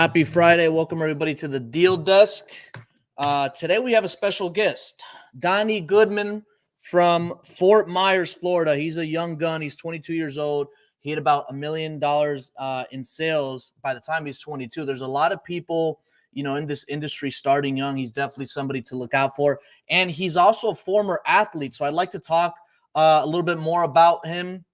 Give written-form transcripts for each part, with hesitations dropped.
Happy Friday. Welcome, everybody, to the Deal Desk. Today we have a special guest, Donnie Goodman from Fort Myers, Florida. He's a young gun. He's 22 years old. He had about $1 million in sales by the time he's 22. There's a lot of people, in this industry starting young. He's definitely somebody to look out for. And he's also a former athlete. So I'd like to talk a little bit more about him,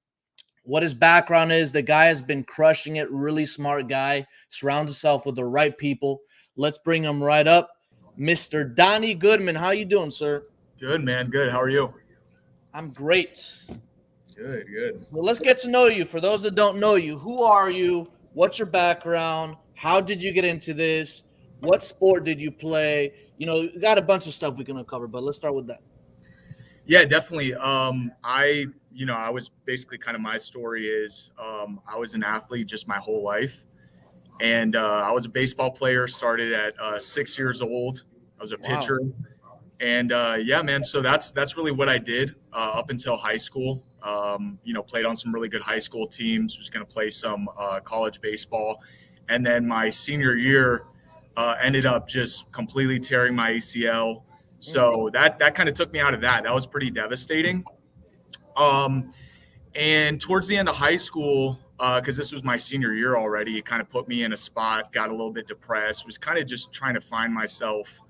what his background is. The guy has been crushing it. Really smart guy. Surrounds himself with the right people. Let's bring him right up. Mr. Donnie Goodman. How you doing, sir? Good, man. Good. How are you? I'm great. Good. Well, let's get to know you. For those that don't know you, who are you? What's your background? How did you get into this? What sport did you play? You got a bunch of stuff we can uncover, but let's start with that. Yeah, definitely. I was basically kind of my story is I was an athlete just my whole life. And I was a baseball player, started at 6 years old. I was a pitcher. Wow. And yeah, man, so that's really what I did up until high school. Played on some really good high school teams, was going to play some college baseball. And then my senior year ended up just completely tearing my ACL. So that kind of took me out of that. That was pretty devastating. And towards the end of high school, because this was my senior year already, it kind of put me in a spot, got a little bit depressed, was kind of just trying to find myself,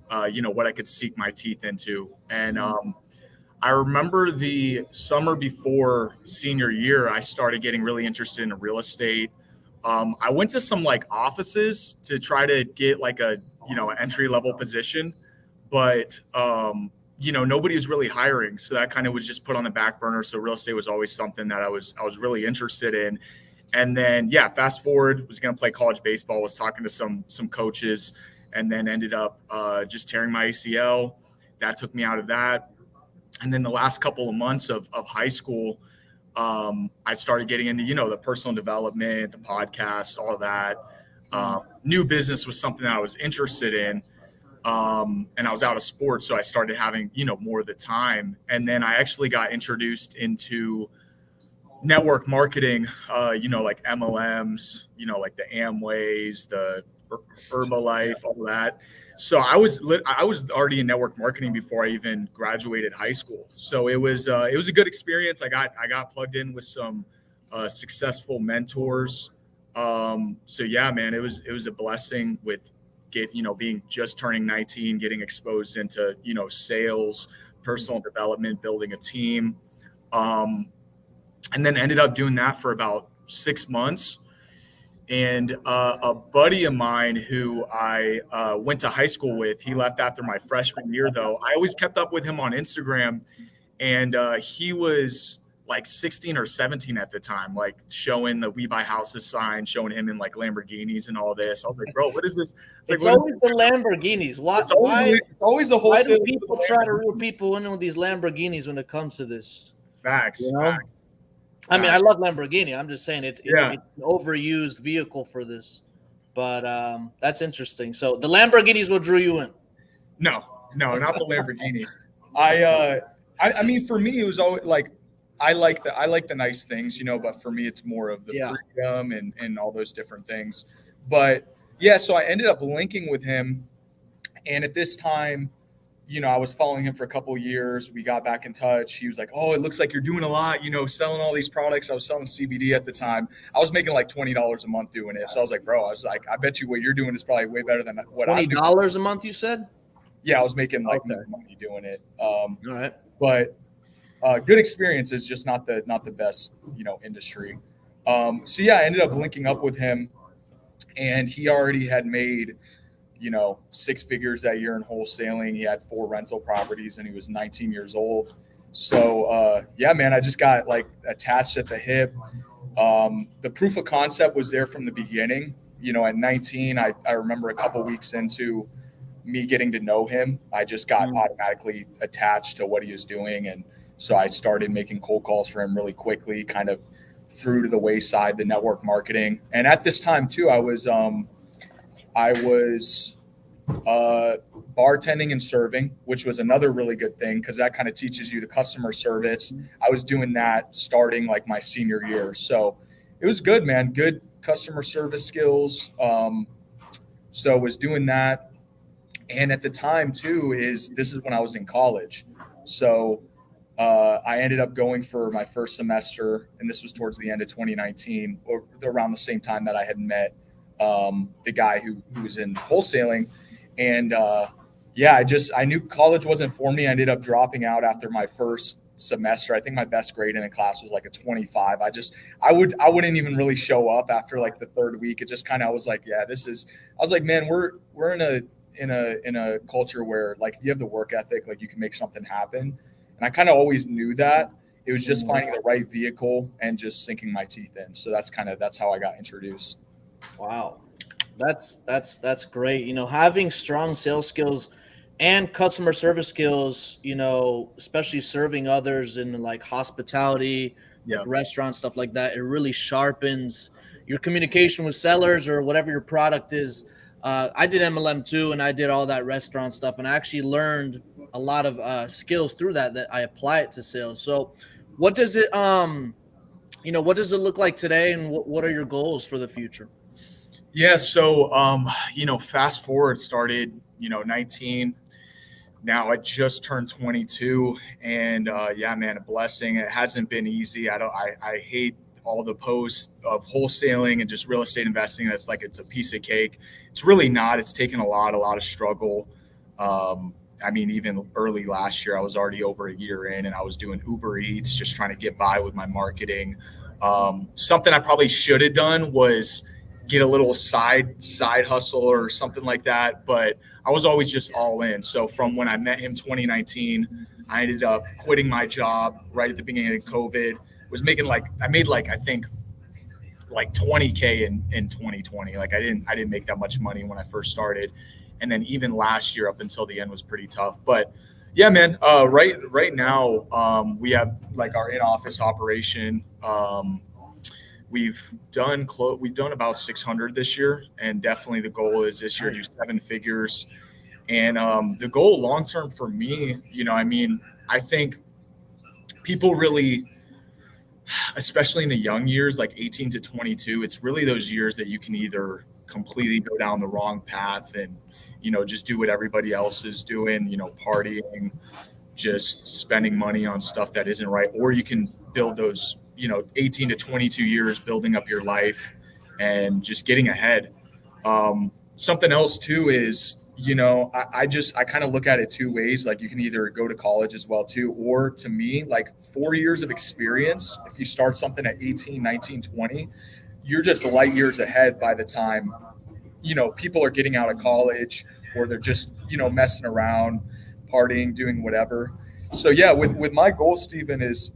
what I could sink my teeth into. And I remember the summer before senior year, I started getting really interested in real estate. I went to some offices to try to get an entry level position, but nobody was really hiring. So that kind of was just put on the back burner. So real estate was always something that I was really interested in. And then, fast forward, was going to play college baseball, was talking to some coaches, and then ended up just tearing my ACL. That took me out of that. And then the last couple of months of high school, I started getting into, the personal development, the podcast, all of that. New business was something that I was interested in. And I was out of sports, so I started having, more of the time. And then I actually got introduced into network marketing, like MLMs, like the Amways, the Herbalife, all that. So I was already in network marketing before I even graduated high school. So it was a good experience. I got plugged in with some successful mentors. So yeah, man, it was a blessing with being just turning 19, getting exposed into, sales, personal development, building a team. And then ended up doing that for about 6 months. And a buddy of mine who I went to high school with, he left after my freshman year, though. I always kept up with him on Instagram, and he was 16 or 17 at the time, showing the We Buy Houses sign, showing him in Lamborghinis and all this. I was like, bro, what is this? It's always the Lamborghinis. Why do people try to reel people in with these Lamborghinis when it comes to this? Facts. I mean, I love Lamborghini. I'm just saying it's an overused vehicle for this. But that's interesting. So the Lamborghinis what drew you in? No, not the Lamborghinis. I mean, for me, it was always I like the nice things, but for me, it's more of the freedom and all those different things. But yeah, so I ended up linking with him. And at this time, I was following him for a couple of years. We got back in touch. He was like, oh, it looks like you're doing a lot, selling all these products. I was selling CBD at the time. I was making $20 a month doing it. So I was like, bro, I bet you what you're doing is probably way better than what I'm doing. $20 a month, you said? Yeah, I was making more money doing it. All right. But good experience is just not the best, industry. So yeah, I ended up linking up with him, and he already had made, 6 figures that year in wholesaling. He had 4 rental properties, and he was 19 years old. So yeah, man, I just got attached at the hip. The proof of concept was there from the beginning. At 19, I remember a couple weeks into me getting to know him, I just got automatically attached to what he was doing. And so I started making cold calls for him really quickly, kind of threw to the wayside the network marketing. And at this time too, I was bartending and serving, which was another really good thing because that kind of teaches you the customer service. I was doing that starting my senior year. So it was good, man. Good customer service skills. So was doing that. And at the time too, this is when I was in college. So I ended up going for my first semester, and this was towards the end of 2019, or around the same time that I had met the guy who was in wholesaling. And yeah, I knew college wasn't for me. I ended up dropping out after my first semester. I think my best grade in a class was like a 25. I wouldn't even really show up after like the third week. It just kind of, I was like, yeah, I was like, man, we're in a culture where like you have the work ethic, like you can make something happen. And I kind of always knew that. It was just finding the right vehicle and just sinking my teeth in. So that's how I got introduced. Wow. That's great. Having strong sales skills and customer service skills, especially serving others in like hospitality, Yeah. restaurants, stuff like that, it really sharpens your communication with sellers or whatever your product is. I did MLM too, and I did all that restaurant stuff, and I actually learned a lot of skills through that I apply it to sales. So what does it what does it look like today, and what are your goals for the future? Yeah. So, fast forward, started, 19. Now I just turned 22, and yeah, man, a blessing. It hasn't been easy. I hate all the posts of wholesaling and just real estate investing. That's like, it's a piece of cake. It's really not. It's taken a lot of struggle. I mean, even early last year, I was already over a year in, and I was doing Uber Eats, just trying to get by with my marketing. Something I probably should have done was get a little side hustle or something like that, but I was always just all in. So from when I met him 2019, I ended up quitting my job right at the beginning of COVID. I made I think like 20K in 2020. Like I didn't make that much money when I first started. And then even last year up until the end was pretty tough. But yeah, man, right now, we have like our in-office operation. We've done about 600 this year, and definitely the goal is this year do 7 figures. And the goal long term for me, I think people really, especially in the young years, like 18 to 22, it's really those years that you can either completely go down the wrong path and, just do what everybody else is doing, partying, just spending money on stuff that isn't right, or you can build those 18 to 22 years building up your life and just getting ahead. Something else too is, I kind of look at it two ways. Like you can either go to college as well too, or to me, like 4 years of experience. If you start something at 18, 19, 20, you're just light years ahead by the time, people are getting out of college, or they're just, messing around, partying, doing whatever. So yeah, with my goal, Stephen, is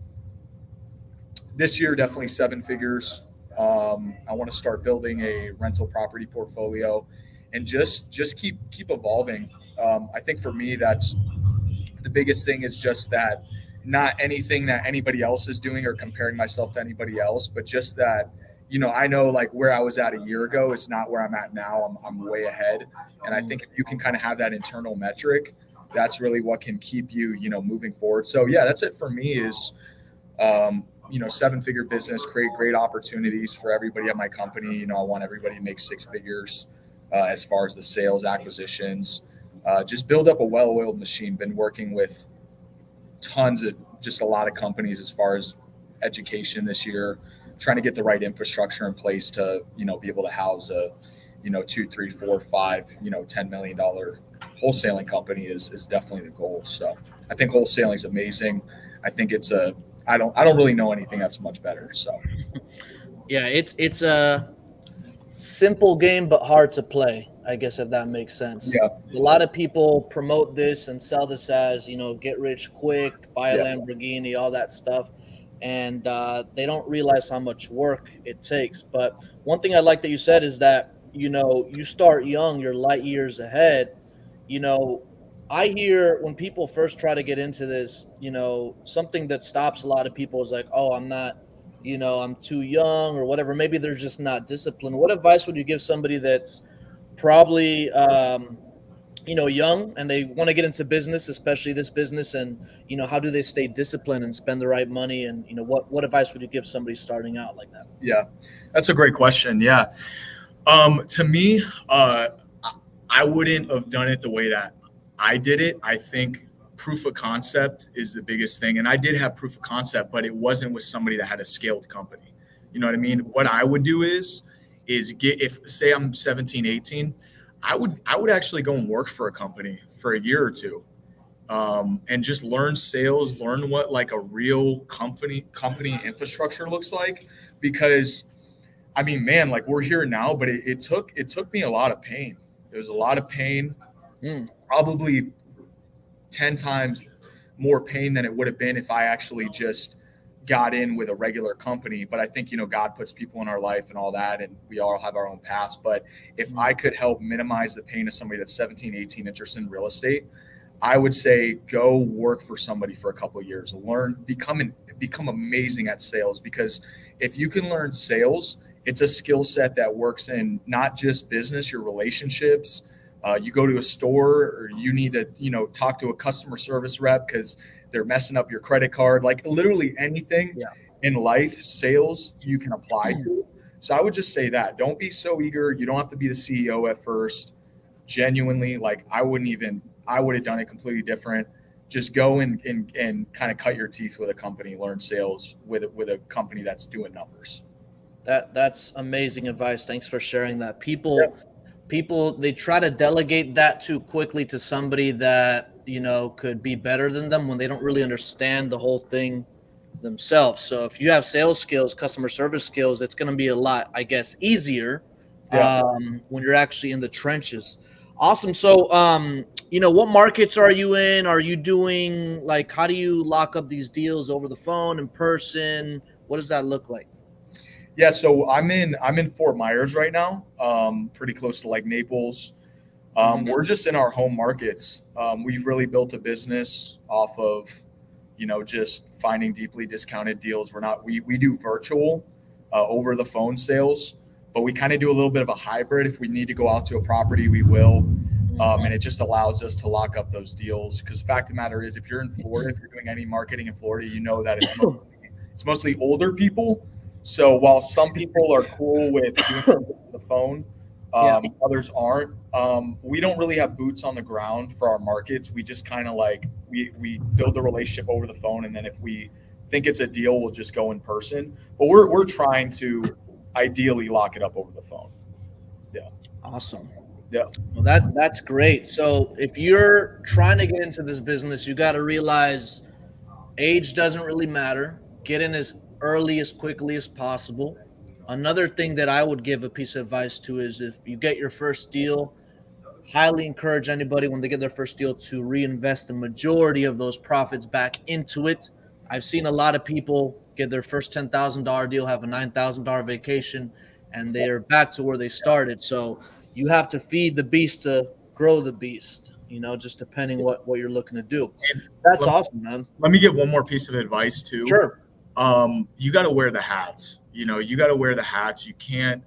this year definitely 7 figures. I want to start building a rental property portfolio and just keep evolving. I think for me, that's the biggest thing, is just that not anything that anybody else is doing or comparing myself to anybody else, but just that, I know like where I was at a year ago is not where I'm at now. I'm way ahead. And I think if you can kind of have that internal metric, that's really what can keep you, moving forward. So yeah, that's it for me is, 7-figure business, create great opportunities for everybody at my company. I want everybody to make 6 figures as far as the sales acquisitions, just build up a well-oiled machine. Been working with tons of just a lot of companies as far as education this year, trying to get the right infrastructure in place to, be able to house a, 2, 3, 4, 5, $10 million wholesaling company is definitely the goal. So I think wholesaling is amazing. I think I don't really know anything that's much better. So yeah, it's a simple game but hard to play, I guess, if that makes sense. Yeah. A lot of people promote this and sell this as, get rich quick, buy a Lamborghini, all that stuff. And they don't realize how much work it takes. But one thing I like that you said is that, you start young, you're light years ahead. I hear when people first try to get into this, something that stops a lot of people is like, oh, I'm not, I'm too young or whatever. Maybe they're just not disciplined. What advice would you give somebody that's probably, young and they want to get into business, especially this business? And, how do they stay disciplined and spend the right money? And, what advice would you give somebody starting out like that? Yeah, that's a great question. Yeah. To me, I wouldn't have done it the way that I did it. I think proof of concept is the biggest thing. And I did have proof of concept, but it wasn't with somebody that had a scaled company. You know what I mean? What I would do is get, if say I'm 17, 18, I would actually go and work for a company for a year or two. And just learn sales, learn what like a real company infrastructure looks like. Because I mean, man, like we're here now, but it took me a lot of pain. There was a lot of pain, Mm. probably 10 times more pain than it would have been if I actually just got in with a regular company. But I think, God puts people in our life and all that, and we all have our own past. But if I could help minimize the pain of somebody that's 17, 18 interested in real estate, I would say go work for somebody for a couple of years, become amazing at sales. Because if you can learn sales, it's a skill set that works in not just business, your relationships. You go to a store or you need to, talk to a customer service rep because they're messing up your credit card. Like literally anything Yeah. in life, sales you can apply to. So I would just say that. Don't be so eager. You don't have to be the CEO at first. Genuinely, like I would have done it completely different. Just go and kind of cut your teeth with a company, learn sales with a company that's doing numbers. That's amazing advice. Thanks for sharing that. Yep. People they try to delegate that too quickly to somebody that, could be better than them when they don't really understand the whole thing themselves. So if you have sales skills, customer service skills, it's going to be a lot, I guess, easier Yeah. when you're actually in the trenches. Awesome. So, what markets are you in? Are you doing like, how do you lock up these deals over the phone, in person? What does that look like? Yeah, so I'm in Fort Myers right now, pretty close to like Naples. Mhm. We're just in our home markets. We've really built a business off of, just finding deeply discounted deals. We do virtual, over the phone sales, but we kind of do a little bit of a hybrid. If we need to go out to a property, we will. And it just allows us to lock up those deals. Because the fact of the matter is, if you're in Florida, if you're doing any marketing in Florida, you know that it's mostly older people. So while some people are cool with doing it over the phone, Yeah. others aren't. We don't really have boots on the ground for our markets. We just kind of like we build a relationship over the phone, and then if we think it's a deal, we'll just go in person. But we're trying to ideally lock it up over the phone. Yeah, Awesome. yeah, Well, that's great. So if you're trying to get into this business, you got to realize age doesn't really matter. Get in as early as quickly as possible. Another thing that I would give a piece of advice to is if you get your first deal, highly encourage anybody when they get their first deal to reinvest the majority of those profits back into it. I've seen a lot of people get their first $10,000 deal, have a $9,000 vacation, and they are back to where they started. So you have to feed the beast to grow the beast, just depending what you're looking to do. and That's let, awesome, man. let me give one more piece of advice too. Sure. You got to wear the hats. You got to wear the hats. You can't.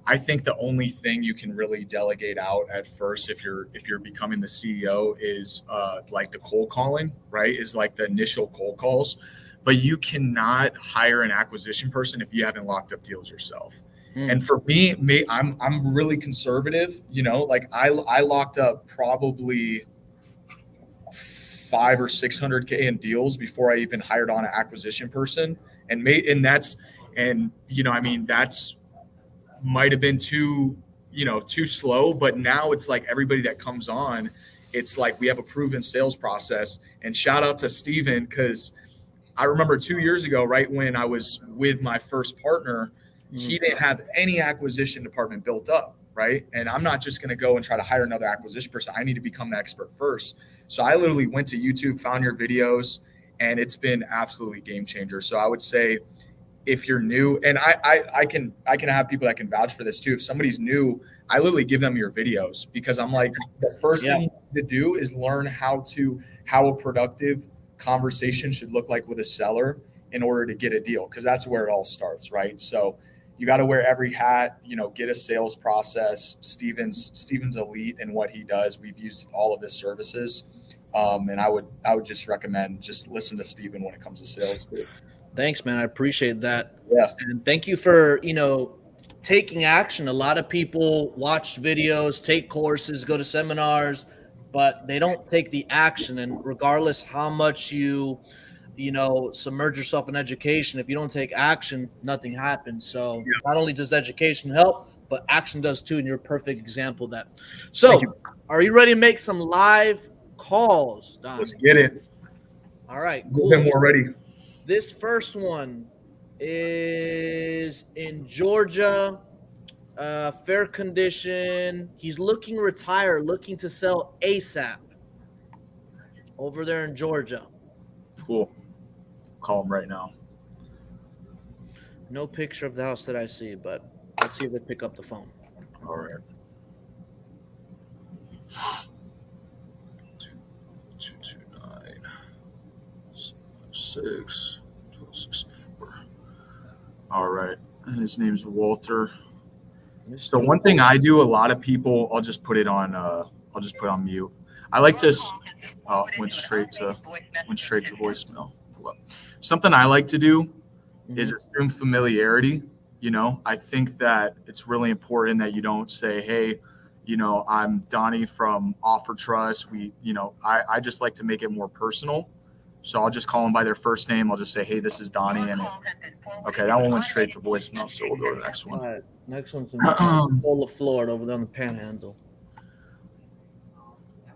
I think the only thing you can really delegate out at first, if you're becoming the CEO, is like the cold calling, right? Is like the initial cold calls, but you cannot hire an acquisition person if you haven't locked up deals yourself. Mm. And for me, I'm really conservative. Like I locked up probably 500 or 600K in deals before I even hired on an acquisition person, that's might have been too slow. But now it's like everybody that comes on, it's like we have a proven sales process. And shout out to Steven, because I remember 2 years ago, right when I was with my first partner, Mm. he didn't have any acquisition department built up, right? And I'm not just going to go and try to hire another acquisition person. I need to become the expert first. So I literally went to YouTube, found your videos, and it's been absolutely game changer. So I would say, if you're new, and I can have people that can vouch for this too. If somebody's new, I literally give them your videos, because I'm like, the first Yeah. thing you need to do is learn how a productive conversation should look like with a seller in order to get a deal, because that's where it all starts, right? So you got to wear every hat, get a sales process. Steven's elite in what he does. We've used all of his services. And I would just recommend just listen to Steven when it comes to sales too. Thanks, man. I appreciate that. Yeah. And thank you for, taking action. A lot of people watch videos, take courses, go to seminars, but they don't take the action. And regardless how much you submerge yourself in education, if you don't take action, nothing happens. So not only does education help, but action does too. And you're a perfect example of that. Thank you. So are you ready to make some live calls, Don? Let's get it. All right, Get cool. them more ready. This first one is in Georgia, fair condition. He's looking to retire, looking to sell ASAP over there in Georgia. Cool. Call him right now. No picture of the house that I see, but let's see if they pick up the phone. All right. 229 6 1264. All right. And his name's Walter. So one thing I do, a lot of people, I'll just put it on mute. I like to went straight to voicemail. Something I like to do is assume familiarity. I think that it's really important that you don't say, hey, I'm Donnie from OfferTrust. I just like to make it more personal. So I'll just call them by their first name. I'll just say, hey, this is Donnie. And okay, that one went straight to voicemail. So we'll go to the next one. All right. Next one's in of Florida over there on the Panhandle.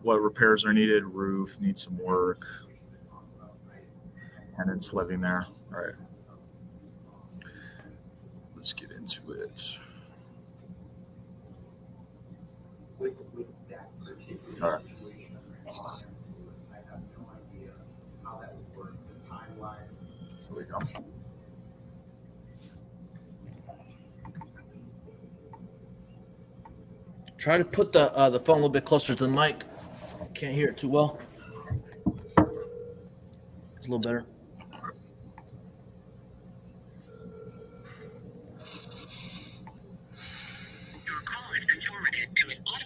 What repairs are needed? Roof needs some work. And it's living there. All right. Let's get into it. All right. Here we go. Try to put the phone a little bit closer to the mic. Can't hear it too well. It's a little better.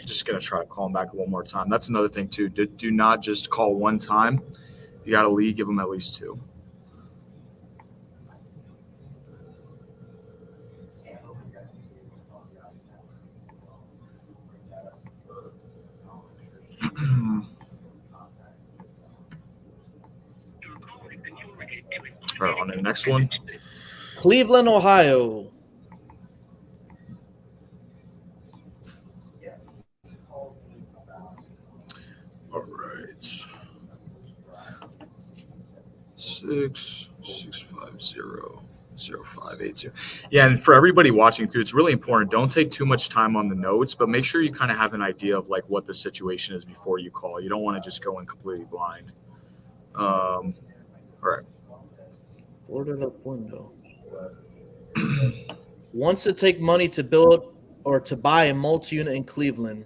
Just gonna try to call him back one more time. That's another thing too. Do not just call one time. You got to give them at least two. All right, on the next one. Cleveland, Ohio. All right. 6500582. Yeah, and for everybody watching through, it's really important. Don't take too much time on the notes, but make sure you kind of have an idea of like what the situation is before you call. You don't want to just go in completely blind. All right. Order up window. Wants to take money to build or to buy a multi-unit in Cleveland.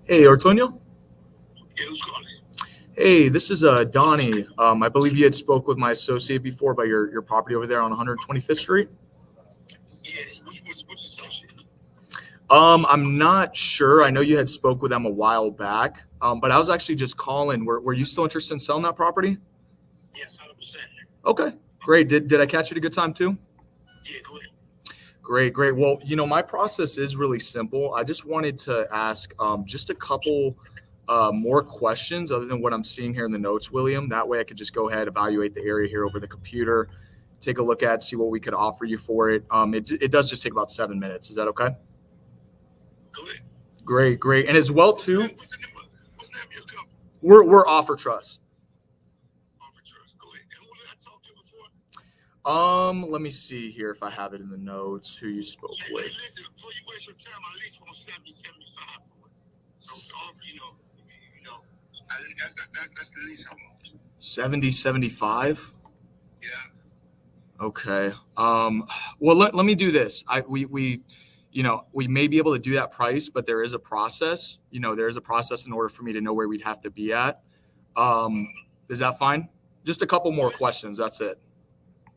Hey, Antonio. Hey, this is Donnie. I believe you had spoke with my associate before about your property over there on 125th Street. Yeah, which associate? I'm not sure. I know you had spoke with them a while back, but I was actually just calling. Were you still interested in selling that property? Yes, 100%. Okay, great. Did I catch you at a good time too? Yeah, go ahead. Great. Well, my process is really simple. I just wanted to ask just a couple more questions other than what I'm seeing here in the notes, William. That way I could just go ahead, evaluate the area here over the computer, take a look at, see what we could offer you for it. It does just take about 7 minutes. Is that okay? Go ahead. Great. And as well too, What's the name of your company? we're OfferTrust. OfferTrust. Go ahead. And who did I talk to before? Let me see here if I have it in the notes who you spoke with. Listen, before you waste your time, I at least want 70, 75 for it. So, that's the least I want. 70, 75? Yeah. Okay. Well, let me do this. We may be able to do that price, but there is a process. There is a process in order for me to know where we'd have to be at. Is that fine? Just a couple more questions. That's it.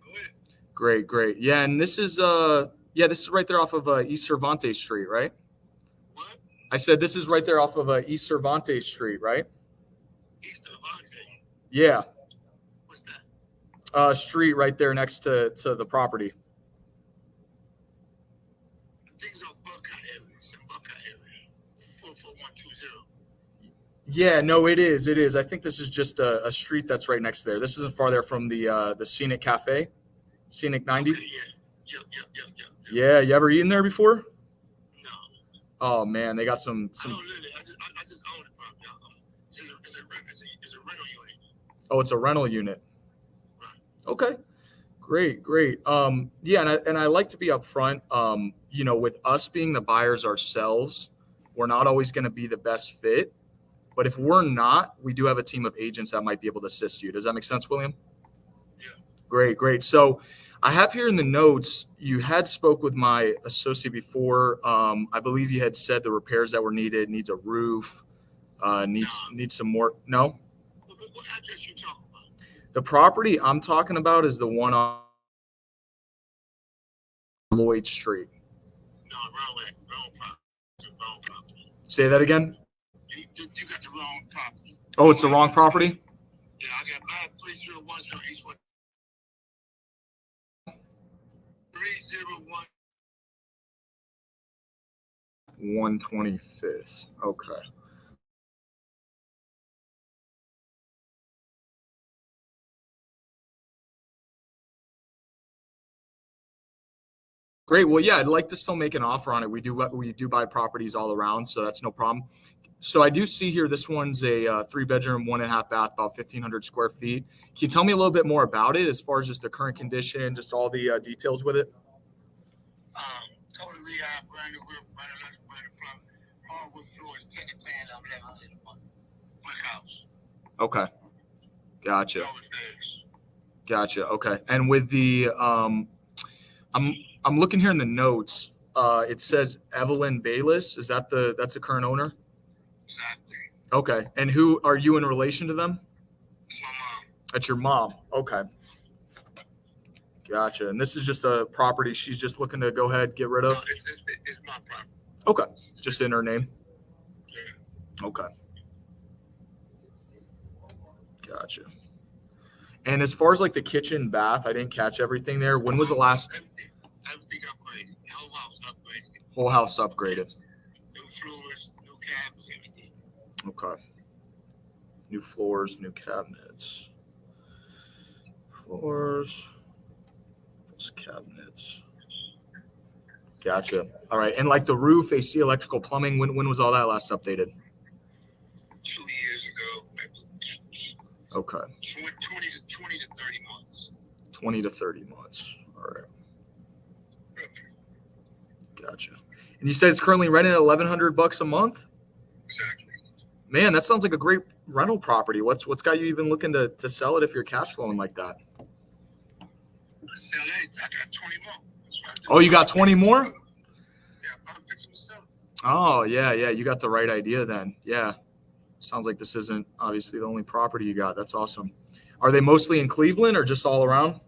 Go ahead. Great. Yeah, and this is right there off of East Cervantes Street, right? What? I said this is right there off of East Cervantes Street, right? East Cervantes. Yeah. What's that? street right there next to the property. East Cervantes. Yeah. Okay. What's the address? 7075 East Cervantes. Yeah. Okay. Great. Great. Well, let me do this. We may be able to do that price, but there is a process. There is a process in order for me to know where we'd have to be at. Is that fine? Just a couple more questions. That's it. Great. Yeah, and this is right there off of East Cervantes Street, right? What? I said this is right there off of East Cervantes Street, right? East Cervantes. things are Buckeye area. It's in Buckeye area. 44120. Yeah, no, it is. It is. I think this is just a street that's right next there. This isn't far there from the Scenic Cafe, Scenic 90. Okay, yeah. Yep. Yeah, you ever eaten there before? No. Oh man, they got some. I don't live it. I just own it, probably. It's a rental unit. Oh, it's a rental unit. Right. Okay, great. Yeah, and I like to be upfront. With us being the buyers ourselves, we're not always going to be the best fit. But if we're not, we do have a team of agents that might be able to assist you. Does that make sense, William? Yeah. Great. So I have here in the notes, you had spoke with my associate before. I believe you had said the repairs that were needed, needs a roof, needs some more. No? What address you talking about? The property I'm talking about is the one on Lloyd Street. No, wrong property. Say that again? You got the wrong property. Oh, it's the wrong property? Yeah, I got 93010 East 301. 125th. Okay. Great. Well, yeah, I'd like to still make an offer on it. We do buy properties all around, so that's no problem. So I do see here this one's a 3-bedroom, 1.5 bath, about 1,500 square feet. Can you tell me a little bit more about it as far as just the current condition, just all the details with it? Totally rehab, brand new roof, brand new electrical, brand new plumbing, hardwood floors, tenant plan, $1,100 a month. Brick house. Okay. Gotcha. No repairs. Gotcha. Okay. And with the I'm looking here in the notes. It says Evelyn Bayless. Is that that's the current owner? Exactly. Okay. And who are you in relation to them? It's my mom. That's your mom. Okay. Gotcha. And this is just a property she's just looking to go ahead, get rid of? No, it's my property. Okay. Just in her name? Yeah. Okay. Gotcha. And as far as like the kitchen, bath, I didn't catch everything there. When was the last? Everything upgraded. The whole house upgraded. Whole house upgraded. New floors, new cabinets, everything. Okay. New floors, new cabinets. Floors, plus cabinets. Gotcha. All right. And like the roof, AC, electrical, plumbing, when was all that last updated? 2 years ago, maybe Okay. 20 to 30 months. 20 to 30 months. All right. Gotcha. And you said it's currently rented at $1,100 a month? Exactly. Man, that sounds like a great rental property. What's got you even looking to sell it if you're cash flowing like that? Sell it. I got 20 more. That's what I do. Oh, you got 20 more? Yeah, I'm fixing to sell it. Oh, yeah. You got the right idea then. Yeah. Sounds like this isn't obviously the only property you got. That's awesome. Are they mostly in Cleveland or just all around?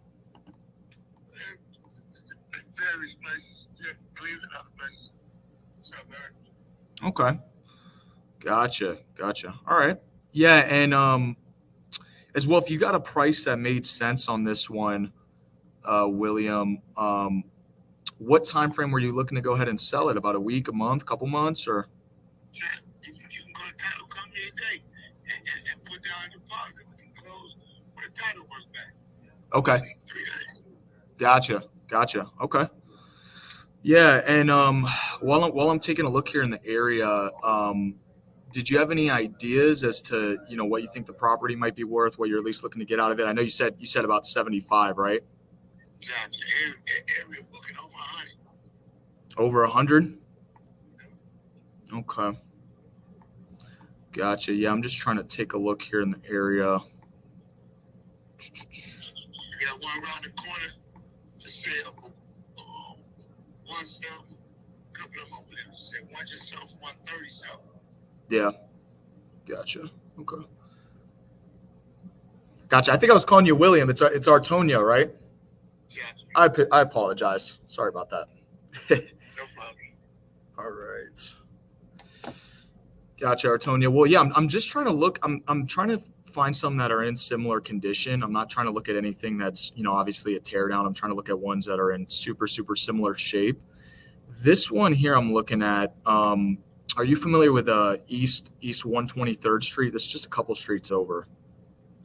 Various places. Yeah, Cleveland, other places. South America. Okay. Gotcha. All right. Yeah. And as well, if you got a price that made sense on this one, William, what time frame were you looking to go ahead and sell it? About a week, a month, couple months, or? Yeah, you can go to title company today and put down a deposit. We can close when the title works back. Okay. 3 days. Gotcha. Okay. Yeah. And while I'm taking a look here in the area, did you have any ideas as to what you think the property might be worth, what you're at least looking to get out of it? I know you said about 75, right? Exactly. Area booking over 100. Over 100? Okay. Gotcha. Yeah, I'm just trying to take a look here in the area. You got one around the corner to sell for one sell. A couple of them over there to sell. One just sold for 130 sell. Yeah. Gotcha. Okay. Gotcha. I think I was calling you William. It's Artonia, right? Gotcha. I apologize. Sorry about that. No problem. All right. Gotcha, Artonia. Well, yeah, I'm just trying to look. I'm trying to find some that are in similar condition. I'm not trying to look at anything that's obviously a tear down. I'm trying to look at ones that are in super similar shape. This one here I'm looking at. Are you familiar with East 123rd Street? This is just a couple streets over.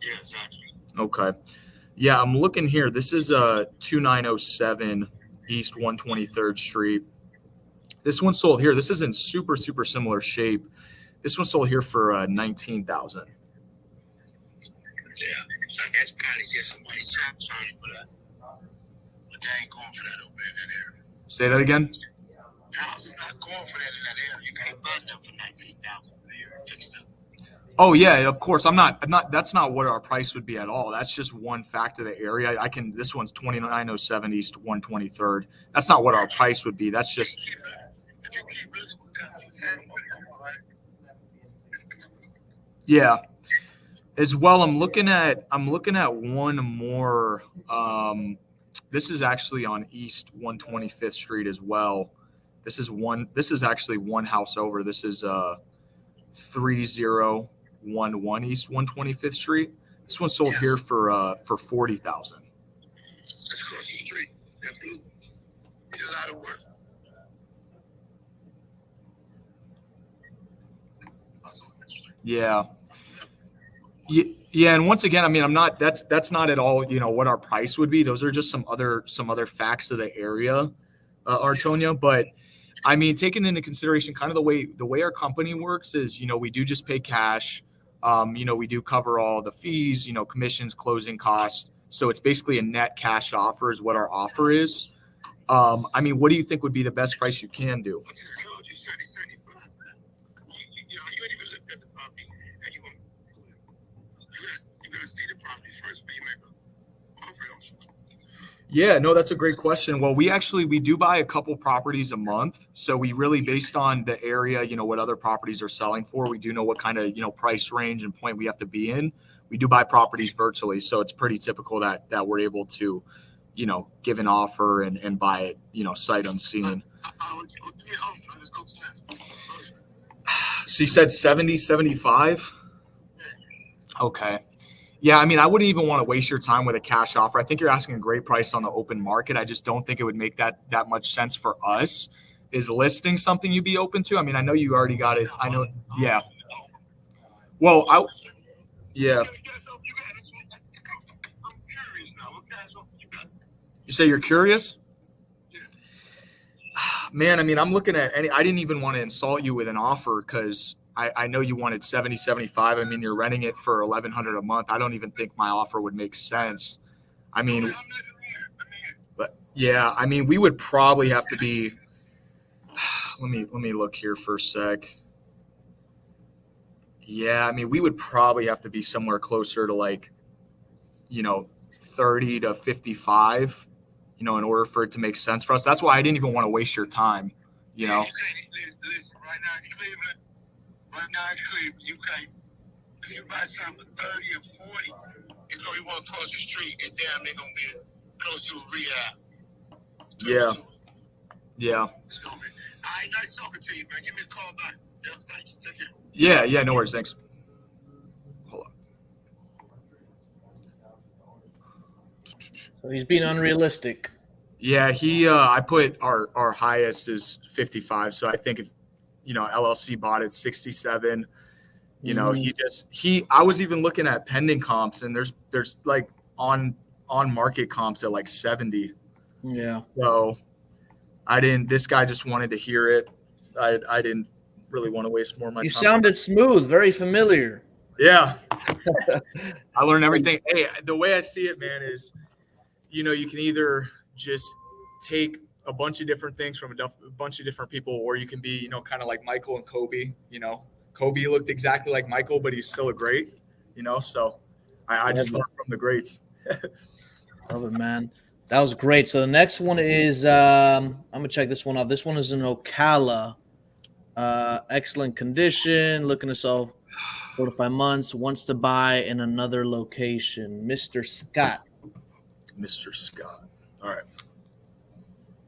Yeah, exactly. Okay. Yeah, I'm looking here. This is 2907 East 123rd Street. This one sold here. This is in super similar shape. This one sold here for $19,000. Yeah, so that's probably just somebody trying, but they ain't going for that over in that area. Say that again. House is not going for that in that area. You can't buy them for 19,000 a year. Fix them. Oh yeah, of course. I'm not. That's not what our price would be at all. That's just one fact of the area. This one's 2907 East 123rd. That's not what our price would be. That's just. Yeah. As well, I'm looking at one more. This is actually on East 125th Street as well. This is actually one house over. This is 3011 East 125th Street. This one sold here for $40,000. That's across the street. That blue. Did a lot of work. Yeah. Yeah, and once again, I mean, I'm not. That's not at all, what our price would be. Those are just some other facts of the area, Antonio. But I mean, taking into consideration kind of the way our company works is, we do just pay cash. We do cover all the fees, commissions, closing costs. So it's basically a net cash offer is what our offer is. I mean, what do you think would be the best price you can do? Yeah, no, that's a great question. Well, we do buy a couple properties a month. So we really, based on the area, what other properties are selling for, we do know what kind of, price range and point we have to be in. We do buy properties virtually. So it's pretty typical that we're able to, give an offer and buy it, sight unseen. So you said 70, 75? Okay. Yeah, I mean, I wouldn't even want to waste your time with a cash offer. I think you're asking a great price on the open market. I just don't think it would make that much sense for us. Is listing something you'd be open to? I mean, I know you already got it. I know. Yeah. Well, yeah. You say you're curious? Man, I mean, I'm looking at I didn't even want to insult you with an offer because I know you wanted 70, 75. I mean, you're renting it for $1,100 a month. I don't even think my offer would make sense. I mean, but yeah, I mean, we would probably have to be, let me look here for a sec. Yeah, I mean, we would probably have to be somewhere closer to 30 to 55, in order for it to make sense for us. That's why I didn't even want to waste your time, Listen, right now in Cleveland, you can't. If you buy something for 30 or 40, it's gonna be one across the street, and damn, they're gonna be close to a rehab. Yeah. It's gonna be. All right, nice talking to you, man. Give me a call back. Yeah, thanks. Take care. Yeah, no worries. Thanks. Hold on. So he's being unrealistic. Yeah, I put our highest is 55. So I think if, LLC bought it 67, I was even looking at pending comps and there's like on market comps at 70. Yeah. So this guy just wanted to hear it. I didn't really want to waste more of my time. You sounded smooth, very familiar. Yeah. I learned everything. Hey, the way I see it, man, is, you can either just take a bunch of different things from a bunch of different people, or you can be, kind of like Michael and Kobe. Kobe looked exactly like Michael, but he's still a great, so I just learned from the greats. Love it, man. That was great. So the next one is, I'm going to check this one out. This one is in Ocala. Excellent condition, looking to sell 4 to 5 months, wants to buy in another location. Mr. Scott. All right.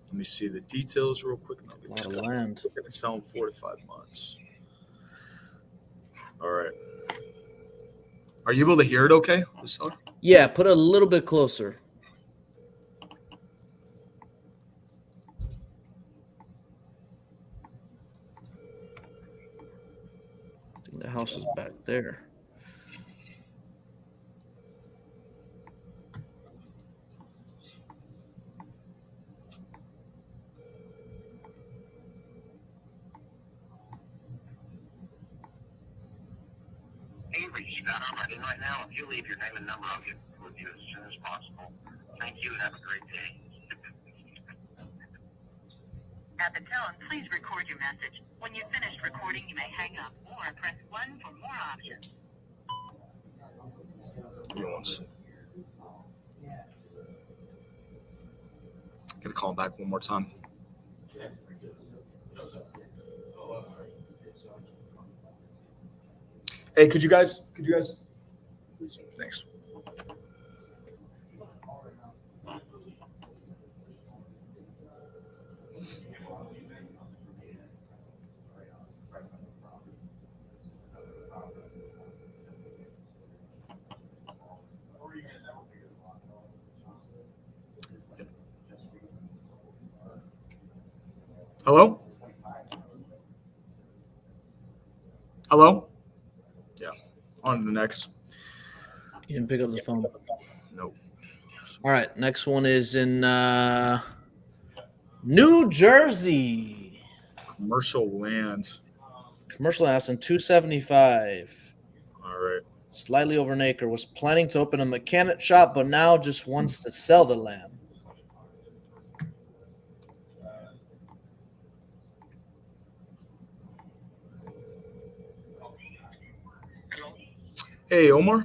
Let me see the details real quick. A lot of land. We're going to sell in 4 to 5 months. All right. Are you able to hear it okay? Yeah, put it a little bit closer. The house is back there. Avery, you got on right now. If you leave your name and number, I'll get with you as soon as possible. Thank you and have a great day. At the tone, please record your message. When you've finished recording, you may hang up or press 1 for more options. Gonna call him back one more time. Hey, could you guys? Thanks. Hello? Hello? Yeah. On to the next. You didn't pick up the phone. Nope. All right. Next one is in New Jersey. Commercial land. Commercial house in 275. All right. Slightly over an acre. Was planning to open a mechanic shop, but now just wants to sell the land. Hey, Omar? No,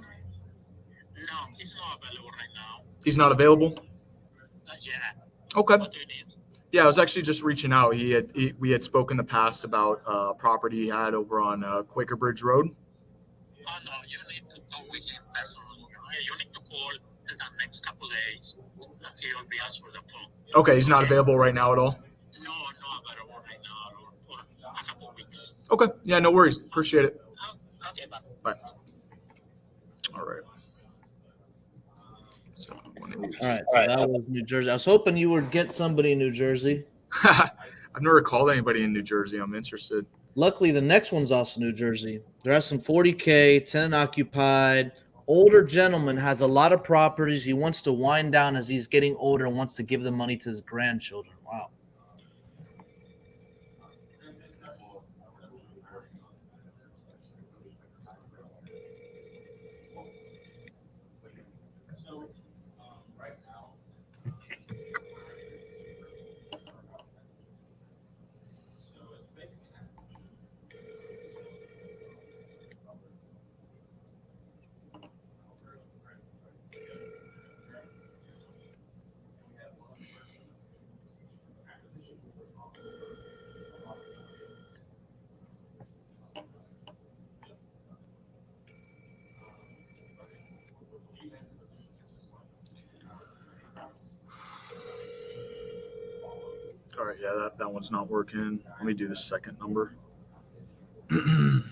he's not available right now. He's not available? Not yet. Okay. What do you need? Yeah, I was actually just reaching out. We had spoken in the past about a property he had over on Quaker Bridge Road. Oh, no, you need to talk with him personally. You need to call in the next couple of days. He'll be answering the phone. Okay, he's not available right now at all? No, not available right now or a couple of weeks. Okay. Yeah, no worries. Appreciate it. Okay, bye. Bye. All right. So, All right. That was New Jersey. I was hoping you would get somebody in New Jersey. I've never called anybody in New Jersey. I'm interested. Luckily, the next one's also New Jersey. They're asking $40K, tenant occupied. Older gentleman has a lot of properties. He wants to wind down as he's getting older and wants to give the money to his grandchildren. Wow. All right, yeah, that one's not working. Let me do the second number. Trying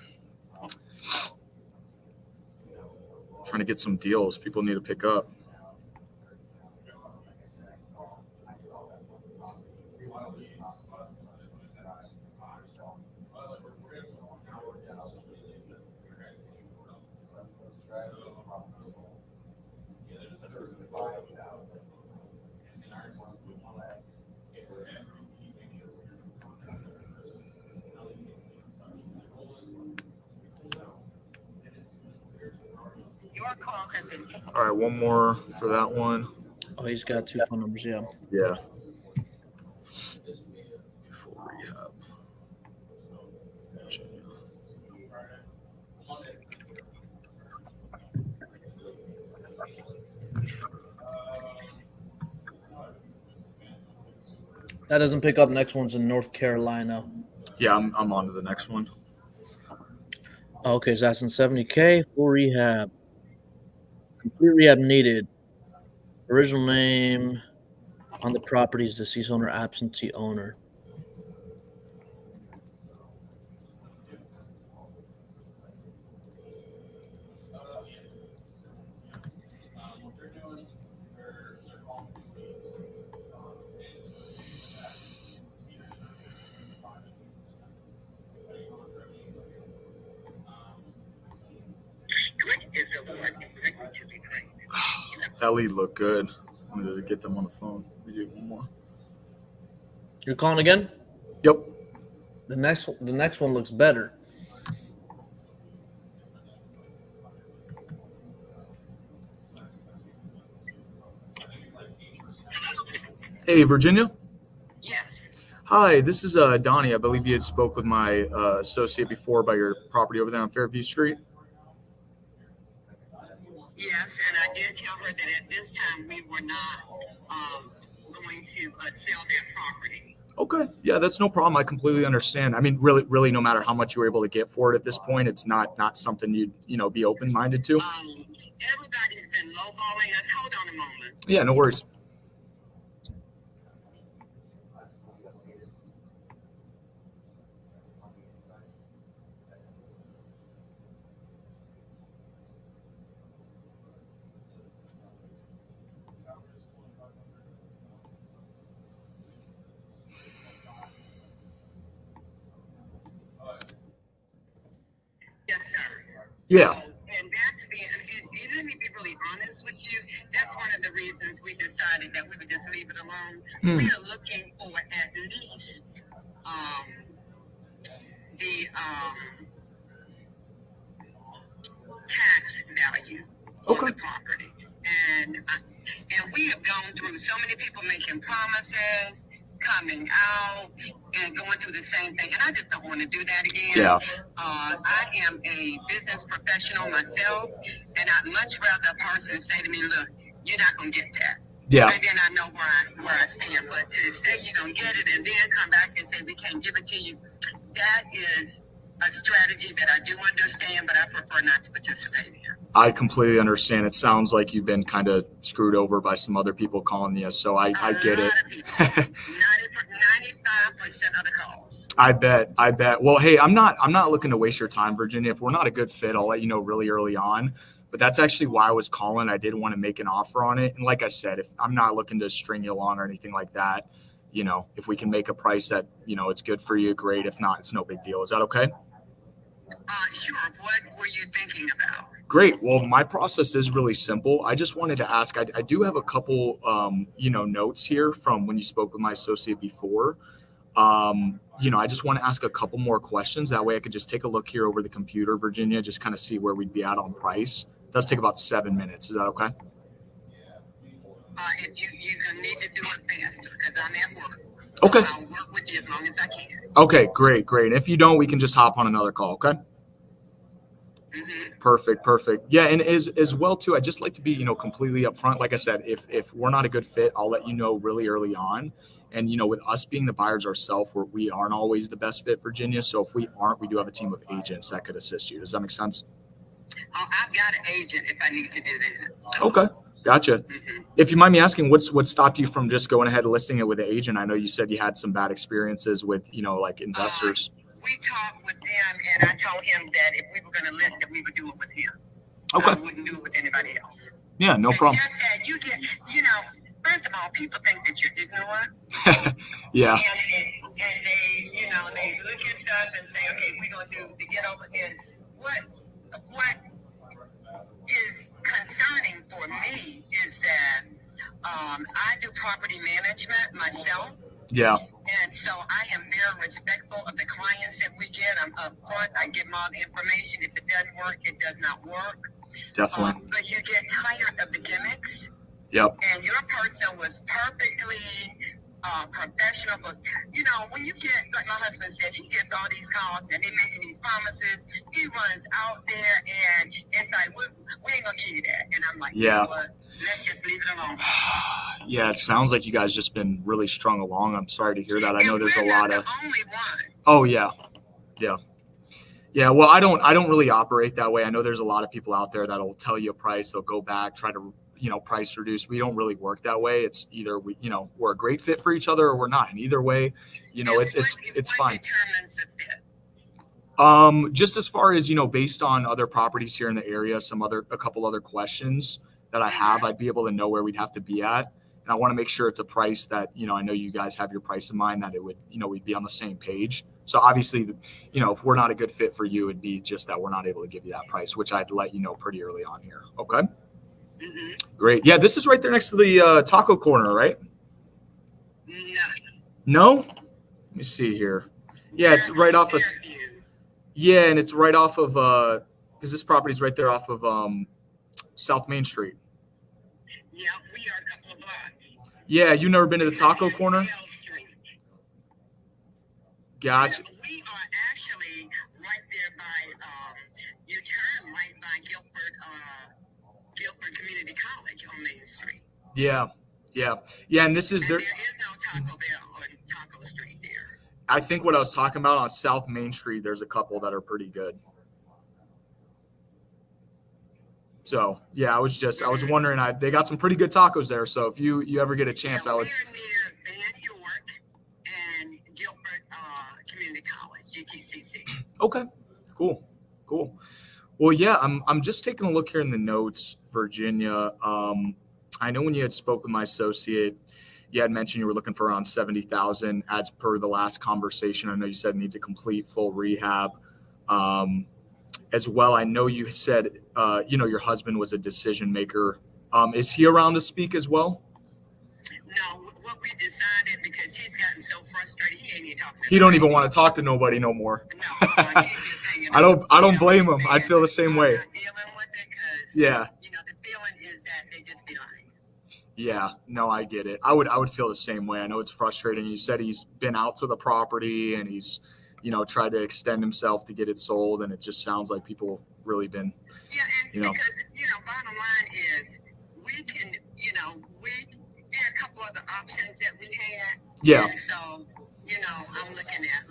to get some deals people need to pick up. All right, one more for that one. Oh, he's got 2 phone numbers. Yeah. Yeah. Full rehab. Virginia. That doesn't pick up. Next one's in North Carolina. Yeah, I'm on to the next one. Okay, he's asking $70K, full rehab. Complete rehab needed. Original name on the property's deceased owner, absentee owner. That lead looked good. I'm going to get them on the phone. We do one more. You're calling again? Yep. The next one looks better. Hey, Virginia. Yes. Hi, this is Donnie. I believe you had spoke with my associate before about your property over there on Fairview Street. Yes, and I did tell her that at this time we were not going to sell that property. Okay. Yeah, that's no problem. I completely understand. I mean, really, no matter how much you were able to get for it at this point, it's not something you'd, be open-minded to. Everybody's been lowballing us. Hold on a moment. Yeah, no worries. Yes, sir. Yeah. And that's let me be really honest with you. That's one of the reasons we decided that we would just leave it alone. We are looking for at least the tax value of the property. And we have gone through so many people making promises, coming out, and going through the same thing. And I just don't want to do that again. Yeah. I am a business professional myself, and I'd much rather a person say to me, look, you're not going to get that. Yeah. And then I know where I stand. But to say you're going to get it and then come back and say we can't give it to you, that is a strategy that I do understand, but I prefer not to participate in. I completely understand. It sounds like you've been kind of screwed over by some other people calling you, so I get it. 95% of the calls. I bet. Well, hey, I'm not looking to waste your time, Virginia. If we're not a good fit, I'll let you know really early on. But that's actually why I was calling. I did want to make an offer on it. And like I said, if I'm not looking to string you along or anything like that, if we can make a price that, it's good for you, great. If not, it's no big deal. Is that okay? Sure. What were you thinking about? Great. Well, my process is really simple. I just wanted to ask, I do have a couple, notes here from when you spoke with my associate before. I just want to ask a couple more questions. That way I could just take a look here over the computer, Virginia, just kind of see where we'd be at on price. It does take about 7 minutes. Is that okay? If you're going to need to do it faster because I'm at work. Okay. I'll work with you as long as I can. Okay, great. And if you don't, we can just hop on another call, okay? Mm-hmm. Perfect. Yeah, and as well too, I'd just like to be, completely upfront. Like I said, if we're not a good fit, I'll let you know really early on. And with us being the buyers ourselves, we aren't always the best fit, Virginia. So if we aren't, we do have a team of agents that could assist you. Does that make sense? Oh, I've got an agent if I need to do that. So. Okay, gotcha. Mm-hmm. If you mind me asking, what stopped you from just going ahead and listing it with an agent? I know you said you had some bad experiences with, like investors. We talked with them, and I told him that if we were going to list it, we would do it with him. Okay. I wouldn't do it with anybody else. Yeah, no problem. It's just that you get, first of all, people think that you're ignorant. Yeah. And they, they look at stuff and say, okay, we're going to do to get over. And what is concerning for me is that I do property management myself. Yeah. And so I am very respectful of the clients that we get. I'm upfront. I give them all the information. If it doesn't work, it does not work. Definitely. But you get tired of the gimmicks. Yep. And your person was perfectly professional. But, when you get, like my husband said, he gets all these calls and they're making these promises. He runs out there and it's like, we ain't going to give you that. And I'm like, yeah. You know what? Let's just leave it alone. Yeah, it sounds like you guys just been really strung along. I'm sorry to hear that. I know there's a lot of. Only ones. Oh yeah. Well, I don't really operate that way. I know there's a lot of people out there that'll tell you a price, they'll go back, try to price reduce. We don't really work that way. It's either we're a great fit for each other or we're not. And either way, it's fine. Determines the fit? Just as far as based on other properties here in the area, a couple other questions that I have, I'd be able to know where we'd have to be at. And I want to make sure it's a price that, I know you guys have your price in mind, that it would, we'd be on the same page. So obviously, if we're not a good fit for you, it'd be just that we're not able to give you that price, which I'd let you know pretty early on here. Okay. Great. Yeah, this is right there next to the taco corner, right? No. No? Let me see here. Yeah, it's right off of. Yeah, and it's right off of because this property is right there off of South Main Street. Yeah, we are a couple of blocks. Yeah, you never been to the taco corner? Gotcha. We are actually right there by you turn right by Guilford Community College on Main Street. Yeah, and this is And there. there is no Taco Bell on Taco Street there. I think what I was talking about on South Main Street, there's a couple that are pretty good. So yeah, I was wondering. They got some pretty good tacos there. So if you ever get a chance, I would. We're near Van York and Guilford Community College, UTCC. Okay, cool. Well, yeah, I'm just taking a look here in the notes, Virginia. I know when you had spoke with my associate, you had mentioned you were looking for around 70,000 as per the last conversation. I know you said it needs a complete full rehab. As well, I know you said, your husband was a decision maker. Is he around to speak as well? No, what we decided, because he's gotten so frustrated, he ain't even talking. He don't even want to talk to nobody no more. No, he's just hanging I don't blame him. I'd feel the same way. Dealing with it because Yeah. The feeling is that they just be lying. Yeah, no, I get it. I would feel the same way. I know it's frustrating. You said he's been out to the property and he's, tried to extend himself to get it sold, and it just sounds like people really been. Yeah, and because bottom line is we can, there are a couple other options that we had. Yeah. And so, I'm looking at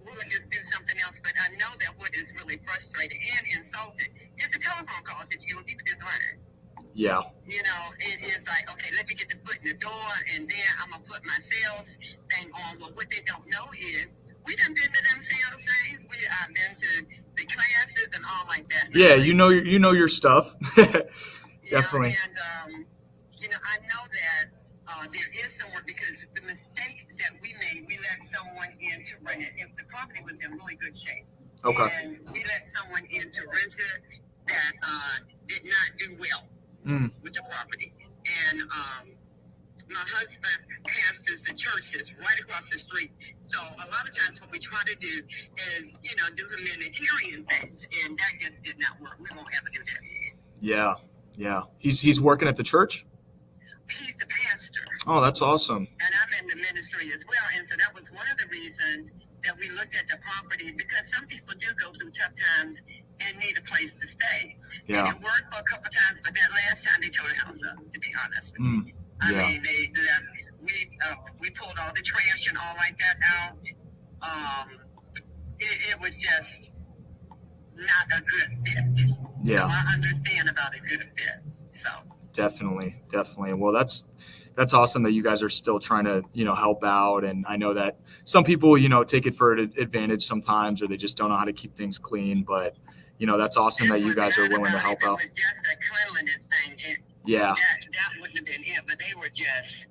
we'll just do something else. But I know that what is really frustrating and insulting is the telephone calls that you people just learn. Yeah. It is like, okay, let me get the foot in the door, and then I'm going to put my sales thing on. Well, what they don't know is we done been to them sales things. I've been to the classes and all like that. Yeah, you know your stuff. Definitely. And, I know that there is some work, because the mistake that we made, we let someone in to rent it. If the property was in really good shape. Okay. And we let someone in to rent it that did not do well. With the property. And my husband pastors the church that's right across the street. So a lot of times what we try to do is, do humanitarian things, and that just did not work. We won't ever do that again. Yeah. He's working at the church? He's the pastor. Oh, that's awesome. And I'm in the ministry as well. And so that was one of the reasons that we looked at the property, because some people do go through tough times and need a place to stay. Yeah. And it worked for a couple times, but that last time they tore the house up, to be honest with you. I mean, we pulled all the trash and all like that out. It was just not a good fit. Yeah. So I understand about a good fit. So definitely. Well, that's awesome that you guys are still trying to, help out. And I know that some people, take it for advantage sometimes, or they just don't know how to keep things clean. But, that's awesome that you guys are willing to help out. It was just a cleanliness thing. Yeah. That wouldn't have been it, but they were just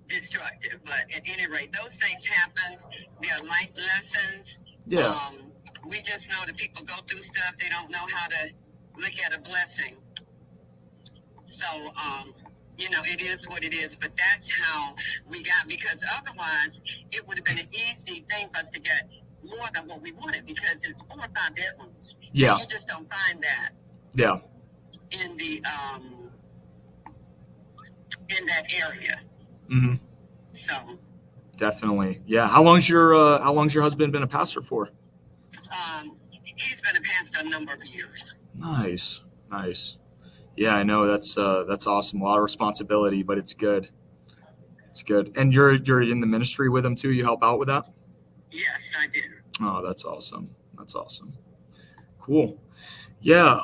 destructive. But at any rate, those things happen. They're life lessons. Yeah. We just know that people go through stuff. They don't know how to look at a blessing. So, it is what it is, but that's how we got, because otherwise it would have been an easy thing for us to get more than what we wanted, because it's 4 or 5 bedrooms. Yeah. And you just don't find that. Yeah. In the in that area. Mm-hmm. So definitely. Yeah. How long's your husband been a pastor for? He's been a pastor a number of years. Nice. Yeah, I know that's awesome. A lot of responsibility, but it's good. It's good. And you're in the ministry with him too. You help out with that? Yes, I do. Oh, that's awesome. Cool. Yeah.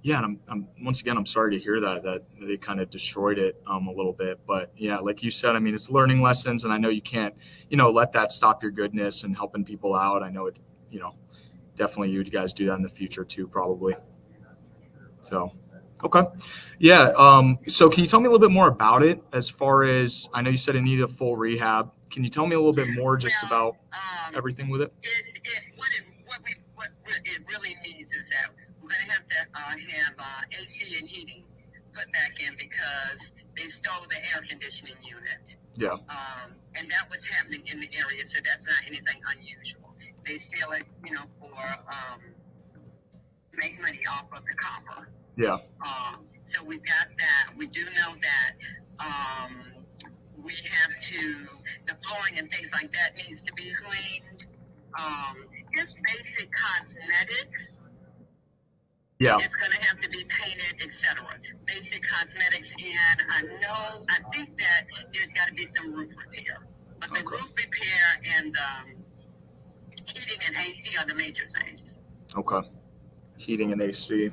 Yeah. And I'm once again, I'm sorry to hear that they kind of destroyed it a little bit, but yeah, like you said, I mean, it's learning lessons, and I know you can't, let that stop your goodness and helping people out. I know it, definitely you guys do that in the future too, probably. So, okay. Yeah. So can you tell me a little bit more about it, as far as, I know you said it needed a full rehab. Can you tell me a little bit more just about everything with it? What it really means is that we're going to have to have AC and heating put back in because they stole the air conditioning unit. Yeah. And that was happening in the area, so that's not anything unusual. They steal it, for make money off of the copper. Yeah. So we've got that. We do know that we have to, the flooring and things like that needs to be cleaned. Just basic cosmetics. Yeah. It's going to have to be painted, etc. Basic cosmetics, and I think that there's got to be some roof repair. But the roof repair and heating and AC are the major things. Okay. Heating and AC.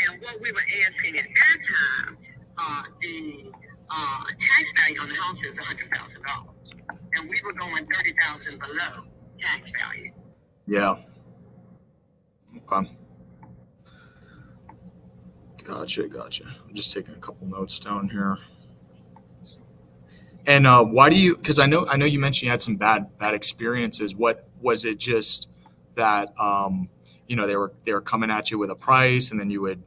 And what we were asking at that time, the tax value on the house is $100,000, and we were going $30,000 below tax value. Yeah. Okay. Gotcha. I'm just taking a couple notes down here. And why do you? Because I know you mentioned you had some bad experiences. What was it? Just that they were coming at you with a price, and then you would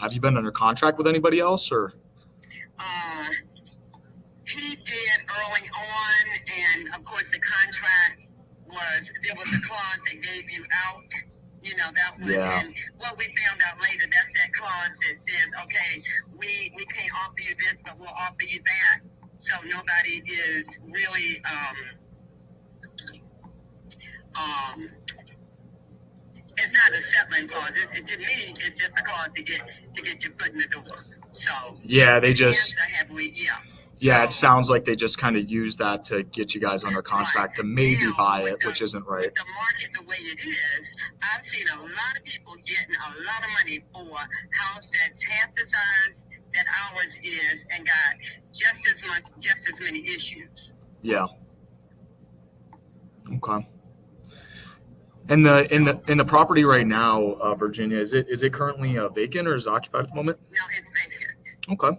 have you been under contract with anybody else or? He did early on, and of course the contract there was a clause that gave you out. That was, and what we found out later, that's that clause that says, okay, we can't offer you this, but we'll offer you that. So nobody is really it's not a settling clause. To me, it's just a clause to get your foot in the door. So yeah, they just yeah, it sounds like they just kind of use that to get you guys under contract to maybe buy it, which isn't right. With the market the way it is, I've seen a lot of people getting a lot of money for a house that's half the size that ours is and got just as many issues. Yeah. Okay. And the property right now, Virginia, is it currently vacant or is it occupied at the moment? No, it's vacant. Okay.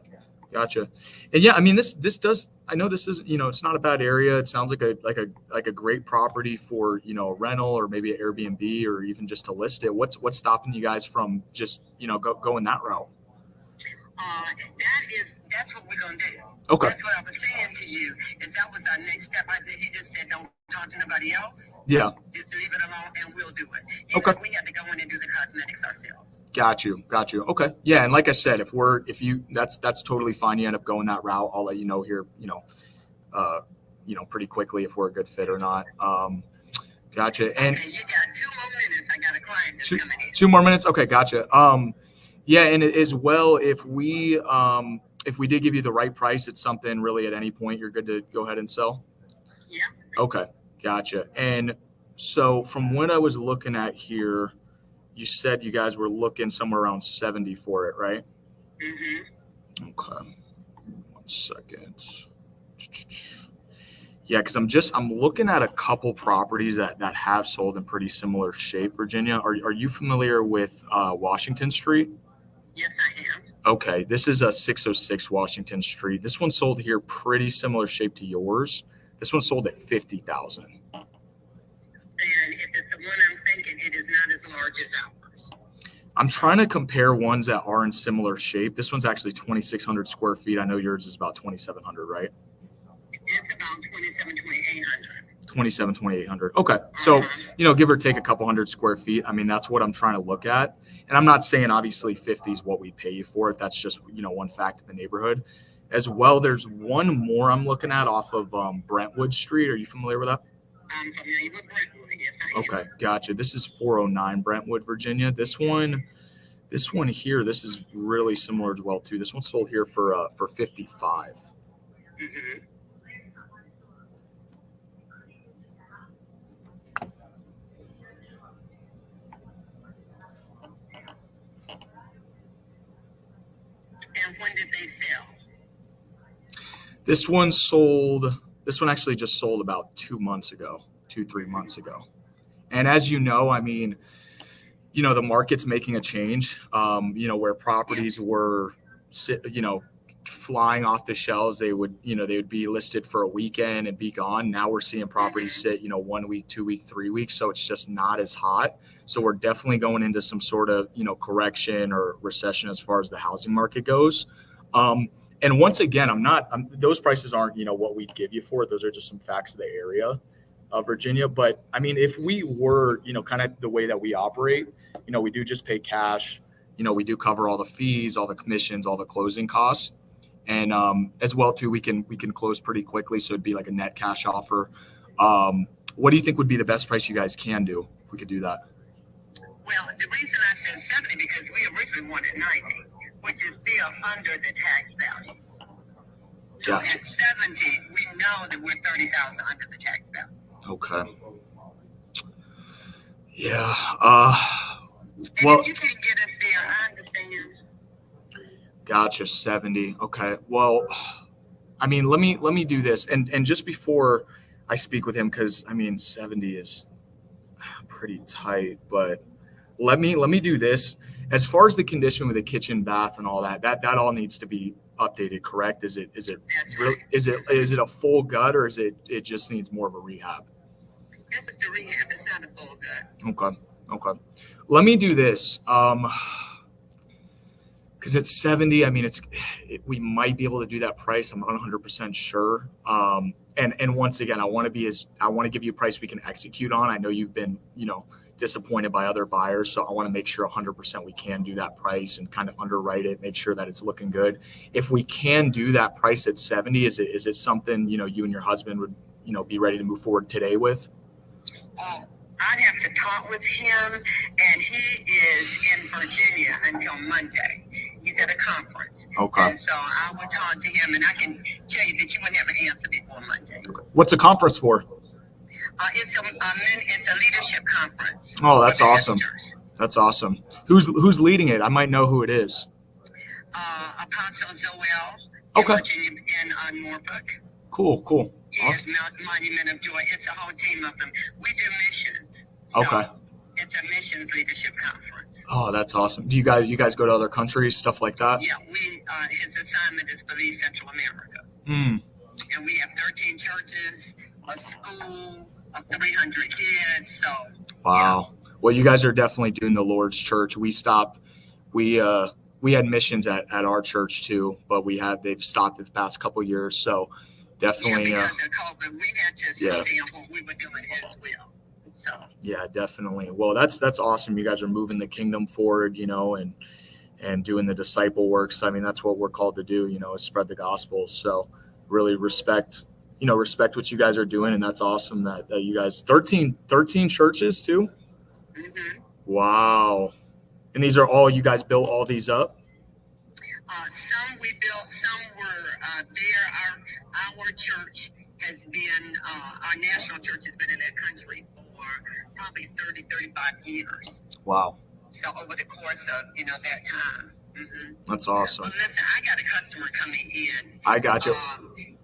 Gotcha. And yeah, I mean this does. I know this is it's not a bad area. It sounds like a great property for a rental or maybe an Airbnb or even just to list it. What's stopping you guys from just going that route? That's what we're gonna do. Okay. That's what I was saying to you. Is that was our next step. He just said don't talk to nobody else. Yeah. Just leave it alone and we'll do it. Okay. We have to go in and do the cosmetics ourselves. Got you. Okay. Yeah, and like I said, that's totally fine. You end up going that route. I'll let you know here, pretty quickly if we're a good fit or not. Gotcha. And okay, you got 2 more minutes. I got a client that's coming in. 2 more minutes. Okay, gotcha. Yeah, and as well, if we did give you the right price, it's something really at any point you're good to go ahead and sell. Yeah. Okay, gotcha. And so from what I was looking at here, you said you guys were looking somewhere around 70 for it, right? Mm-hmm. Okay. 1 second. Yeah, because I'm looking at a couple properties that have sold in pretty similar shape. Virginia, are you familiar with Washington Street? Yes, I am. Okay, this is a 606 Washington Street. This one sold here pretty similar shape to yours. This one sold at $50,000. And if it's the one I'm thinking, it is not as large as ours. I'm trying to compare ones that are in similar shape. This one's actually 2,600 square feet. I know yours is about 2,700, right? It's about 2,800. 2,800. Okay. So, give or take a couple hundred square feet. I mean, that's what I'm trying to look at. And I'm not saying obviously 50 is what we pay you for it. That's just, one fact in the neighborhood. As well, there's one more I'm looking at off of Brentwood Street. Are you familiar with that? I'm familiar with Brentwood, yes, I am. Okay, gotcha. This is 409 Brentwood, Virginia. This one here, this is really similar as well too. This one sold here for 55. Mm-hmm. And when did they sell? This one actually just sold about 3 months ago. And as you know, I mean, the market's making a change, where properties were, flying off the shelves. They would be listed for a weekend and be gone. Now we're seeing properties sit, 1 week, 2 week, 3 weeks. So it's just not as hot. So we're definitely going into some sort of, correction or recession as far as the housing market goes. And once again, those prices aren't, what we'd give you for it. Those are just some facts of the area of Virginia. But I mean, if we were, kind of the way that we operate, we do just pay cash. We do cover all the fees, all the commissions, all the closing costs. And as well, too, we can close pretty quickly. So it'd be like a net cash offer. What do you think would be the best price you guys can do if we could do that? Well, the reason I said 70 because we originally wanted 90, which is still under the tax value. So Gotcha. at 70, we know that we're 30,000 under the tax value. Okay. Yeah. And Well, if you can't get us there, I understand. Gotcha. 70. Okay. Well, I mean, let me do this. And just before I speak with him, because I mean, 70 is pretty tight, but let me do this. As far as the condition with the kitchen, bath, and all that all needs to be updated, correct? Is it really, is it a full gut, or is it just needs more of a rehab? This is the rehab. It's not a full gut. Okay. Let me do this. Because it's 70. I mean, we might be able to do that price. I'm not 100% sure. And once again, I want to give you a price we can execute on. I know you've been, disappointed by other buyers, so I want to make sure 100% we can do that price and kind of underwrite it, make sure that it's looking good. If we can do that price at 70, is it something, you and your husband would, be ready to move forward today with? I'd have to talk with him, and he is in Virginia until Monday. He's at a conference. Okay. And so I will talk to him, and I can tell you that you wouldn't have an answer before Monday. Okay. What's the conference for? It's a leadership conference. Oh, that's awesome. Pastors. That's awesome. Who's leading it? I might know who it is. Apostle Zoel Okay. in Virginia in Norfolk. Cool. He Awesome. is Monument of Joy. It's a whole team of them. We do missions. So Okay. It's a missions leadership conference. Oh, that's awesome. Do you guys go to other countries, stuff like that? Yeah, his assignment is Belize Central America. Mm. And we have 13 churches, a school of 300 kids. So Wow. Yeah. Well, you guys are definitely doing the Lord's church. We had missions at our church too, but they've stopped the past couple of years. So definitely. Yeah, because of COVID, we had to slow down what we were doing as well. So. Yeah, definitely. Well, that's awesome. You guys are moving the kingdom forward, and doing the disciple work. So, I mean, that's what we're called to do, is spread the gospel. So really respect what you guys are doing. And that's awesome that you guys, 13 churches too. Mm-hmm. Wow. And these are all, you guys built all these up? Some we built, some were there. Our church has been, our national church has been in that country for probably 30, 35 years. Wow. So over the course of, that time. Mm-hmm. That's awesome. Well, listen, I got a customer coming in. I got you.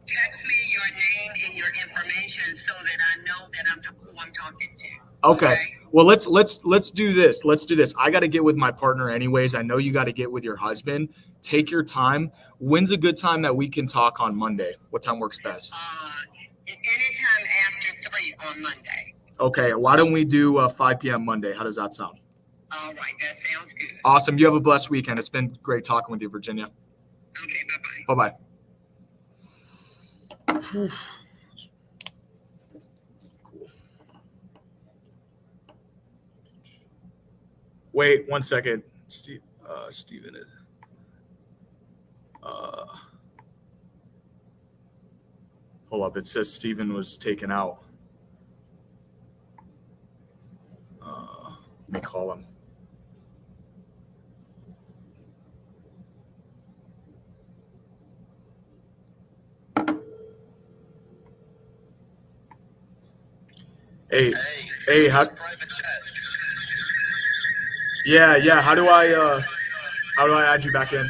Text me your name and your information so that I know that who I'm talking to. Okay. Well, let's do this. Let's do this. I got to get with my partner anyways. I know you got to get with your husband. Take your time. When's a good time that we can talk on Monday? What time works best? Anytime after 3 on Monday. Okay. Why don't we do 5 p.m. Monday? How does that sound? All right. That sounds good. Awesome. You have a blessed weekend. It's been great talking with you, Virginia. Okay. Bye-bye. Bye-bye. Cool. Wait 1 second. Steven is hold up. It says Steven was taken out. Let me call him. Hey, how? Yeah. How do I add you back in?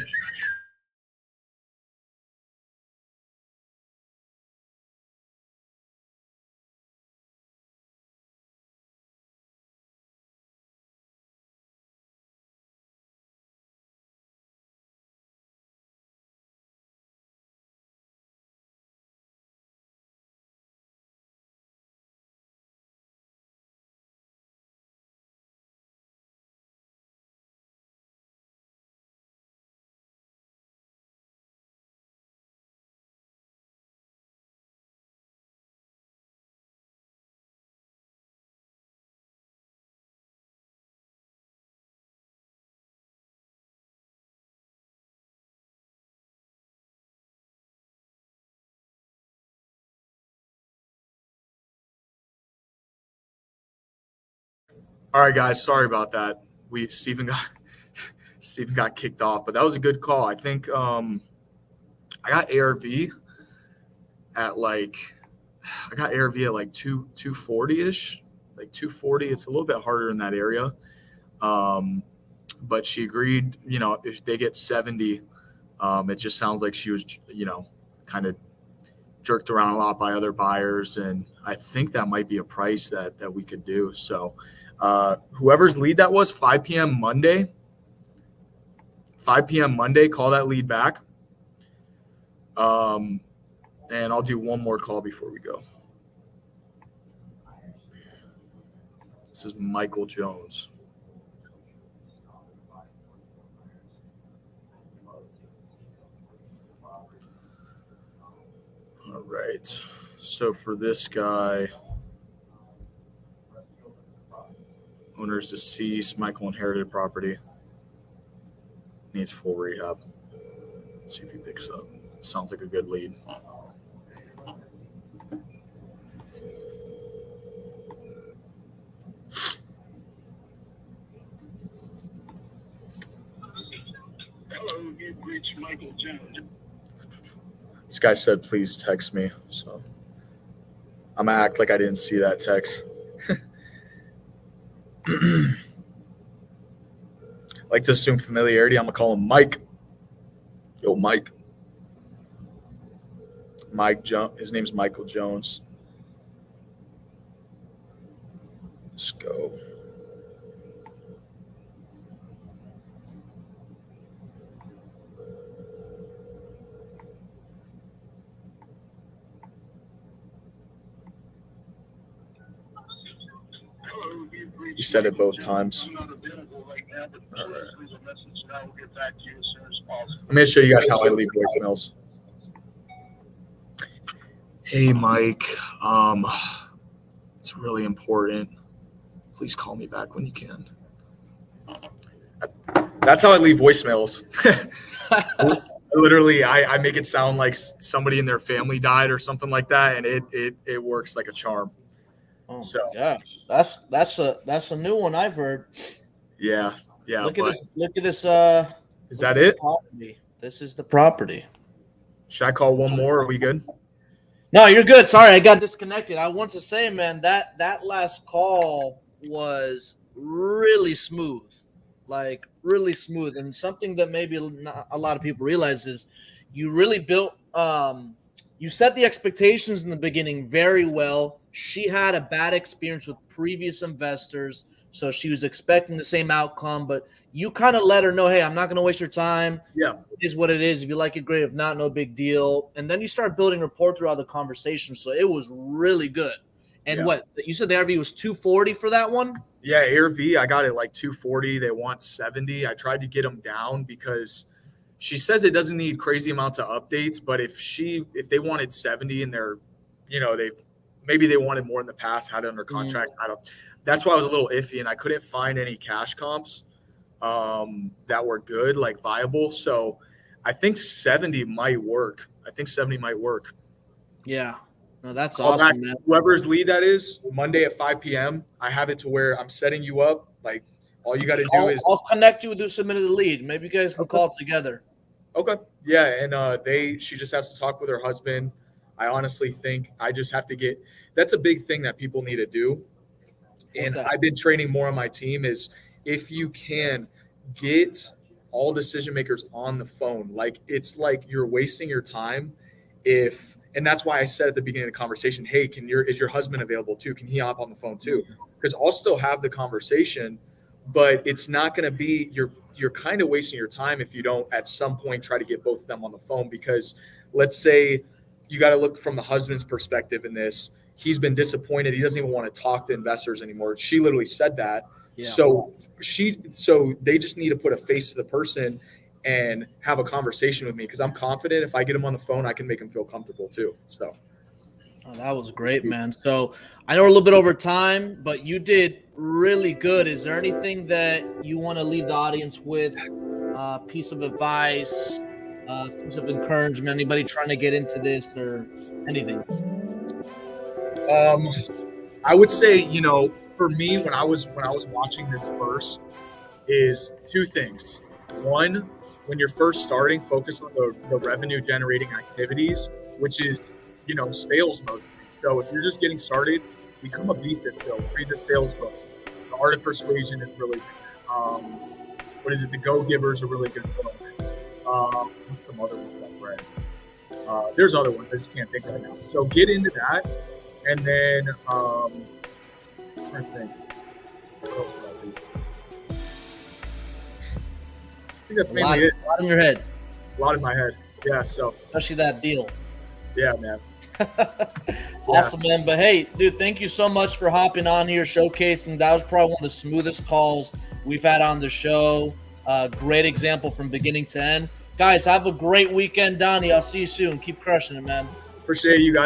All right, guys. Sorry about that. Stephen got kicked off, but that was a good call. I think I got ARV at like 240-ish, like 240. It's a little bit harder in that area. But she agreed, if they get 70, it just sounds like she was, kind of jerked around a lot by other buyers. And I think that might be a price that we could do. So whoever's lead that was, 5 p.m. Monday, call that lead back. And I'll do one more call before we go. This is Michael Jones. All right. So for this guy, owner's deceased, Michael inherited property, needs full rehab. Let's see if he picks up. Sounds like a good lead. Hello, you've reached Michael Jones. This guy said, please text me. So I'm going to act like I didn't see that text. I like to assume familiarity. I'm going to call him Mike. Yo, Mike. His name's Michael Jones. Let's go. Hello, you've reached You said it both Michael times. Jones. I'm not available right now, but All right. please leave a message and I will get back to you as soon as possible. Let me show you guys how I leave voicemails. Hey, Mike. It's really important. Please call me back when you can. That's how I leave voicemails. Literally, I make it sound like somebody in their family died or something like that, and it works like a charm. Oh So gosh, that's a new one I've heard. yeah. Look at this. Look at this. Is that it? Property. This is the property. Should I call one more? Are we good? No, you're good. Sorry, I got disconnected. I want to say, man, that last call was really smooth, like really smooth, and something that maybe not a lot of people realize is you really built. You set the expectations in the beginning very well. She had a bad experience with previous investors, so she was expecting the same outcome, but you kind of let her know, hey, I'm not going to waste your time. Yeah. It is what it is. If you like it, great. If not, no big deal. And then you start building rapport throughout the conversation. So it was really good. And Yeah. what you said, the RV was 240 for that one? Yeah, AirV, I got it like 240. They want 70. I tried to get them down because she says it doesn't need crazy amounts of updates, but if they wanted 70 and they're, maybe they wanted more in the past, had it under contract. That's why I was a little iffy, and I couldn't find any cash comps that were good, like viable. So I think 70 might work. Yeah. No, that's Call awesome, back man. whoever's lead that is, Monday at 5 p.m. I have it to where I'm setting you up. Like, all you got to do is I'll connect you with who submitted the lead. Maybe you guys can call together. okay. Yeah, and she just has to talk with her husband. I honestly think I just have to get – that's a big thing that people need to do. And I've been training more on my team is if you can get all decision makers on the phone, like it's like you're wasting your time and that's why I said at the beginning of the conversation, hey, is your husband available too? Can he hop on the phone too? Because I'll still have the conversation, but it's not going to be you're kind of wasting your time if you don't at some point try to get both of them on the phone. Because let's say you got to look from the husband's perspective in this. He's been disappointed. He doesn't even want to talk to investors anymore. She literally said that. Yeah. So they just need to put a face to the person and have a conversation with me, because I'm confident if I get him on the phone, I can make him feel comfortable too. So that was great, man. So I know we're a little bit over time, but you did really good. Is there anything that you want to leave the audience with? Piece of advice, piece of encouragement, anybody trying to get into this or anything? I would say, for me, when I was watching this first, is two things. One, when you're first starting, focus on the revenue generating activities, which is, sales mostly. So if you're just getting started, become a beast at sales. Read the sales books. The Art of Persuasion is really good. The Go-Givers are really good. What's some other ones I've read? There's other ones I just can't think right now. So get into that, and then I'm trying to think. What else would I do? I think that's mainly it. A lot in your head. A lot in my head. Yeah. So especially that deal. yeah, man. Awesome, man. But hey, dude, thank you so much for hopping on here, showcasing. That was probably one of the smoothest calls we've had on the show. Great example from beginning to end. Guys, have a great weekend, Donnie. I'll see you soon. Keep crushing it, man. Appreciate you guys.